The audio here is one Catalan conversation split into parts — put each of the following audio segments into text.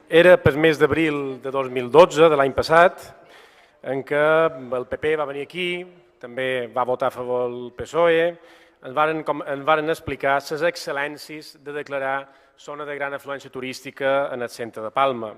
Era pel mes d'abril de 2012, de l'any passat, en què el PP va venir aquí, també va votar a favor el PSOE, ens varen explicar les excel·lències de declarar zona de gran afluència turística en el centre de Palma.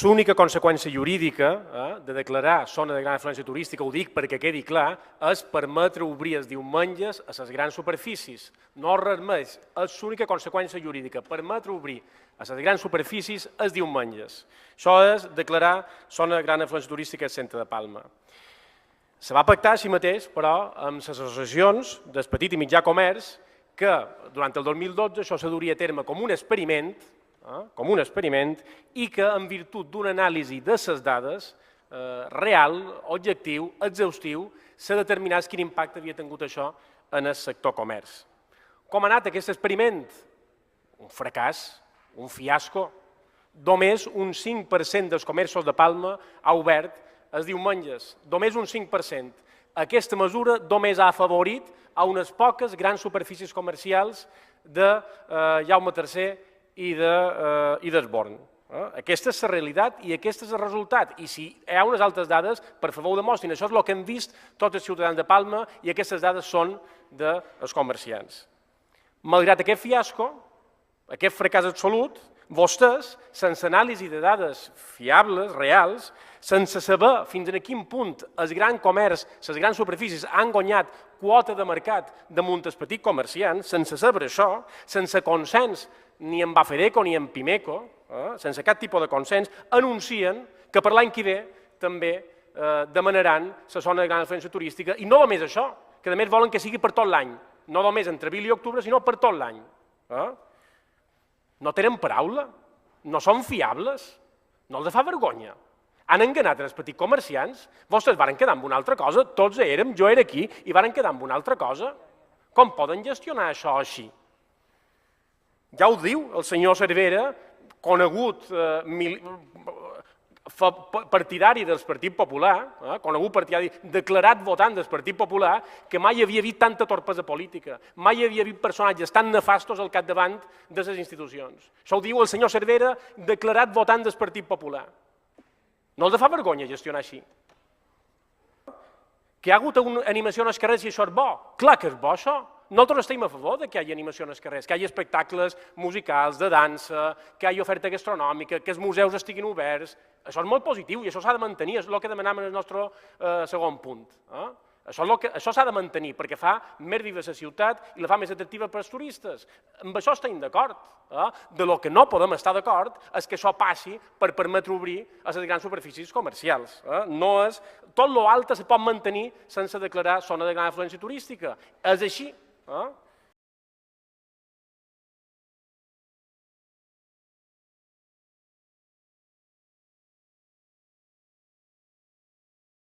L'única conseqüència jurídica de declarar zona de gran afluència turística, ho dic perquè quedi clar, és permetre obrir els diumenges a les grans superfícies. No res més, és l'única conseqüència jurídica, permetre obrir a les grans superfícies els diumenges. Això és declarar zona de gran afluència turística al centre de Palma. Se va pactar així mateix, però, amb les associacions del petit i mitjà comerç, que durant el 2012 això se duria a terme com un experiment, i que en virtut d'una anàlisi de les dades real, objectiu, exhaustiu, s'ha determinat quin impacte havia tingut això en el sector comerç. Com ha anat aquest experiment? Un fracàs, un fiasco. Només un 5% dels comerços de Palma ha obert els diumenges, només un 5%. Aquesta mesura només ha afavorit a unes poques grans superfícies comercials de Jaume III i d'Esborn. Aquesta és la realitat i aquest és el resultat. I si hi ha unes altres dades, per favor ho demostrin. Això és el que han vist tots els ciutadans de Palma i aquestes dades són dels comerciants. Malgrat aquest fiasco, aquest fracàs absolut, vostès, sense anàlisi de dades fiables, reals, sense saber fins a quin punt el gran comerç, les grans superfícies han guanyat quota de mercat damunt els petits comerciants, sense saber això, sense consens ni en Bafedeco ni en Pimeco, sense cap tipus de consens, anuncien que per l'any que ve també demanaran la zona de gran afluència turística i no només això, que a més volen que sigui per tot l'any, no només entre abril i octubre, sinó per tot l'any. No tenen paraula, no són fiables, no els fa vergonya. Han enganat els petits comerciants, vostès varen quedar amb una altra cosa, tots érem, jo era aquí, i varen quedar amb una altra cosa. Com poden gestionar això així? Ja ho diu el senyor Cervera, conegut partidari del Partit Popular, conegut partidari, declarat votant del Partit Popular, que mai havia vist tanta torpesa política, mai havia vist personatges tan nefastos al capdavant de les institucions. Això ho diu el senyor Cervera, declarat votant del Partit Popular. No els fa vergonya gestionar així. Que hi ha hagut animació en els carrers i això és bo? Clar que és bo, això. Nosaltres estem a favor que hi hagi animació en els carrers, que hi hagi espectacles musicals, de dansa, que hi hagi oferta gastronòmica, que els museus estiguin oberts. Això és molt positiu i això s'ha de mantenir, és el que demanem en el nostre segon punt. Això s'ha de mantenir perquè fa més viva la ciutat i la fa més atractiva per als turistes. Amb això estem d'acord. De lo que no podem estar d'acord és que això passi per permetre obrir a les grans superfícies comercials. Tot l'altre se pot mantenir sense declarar zona de gran afluència turística. És així.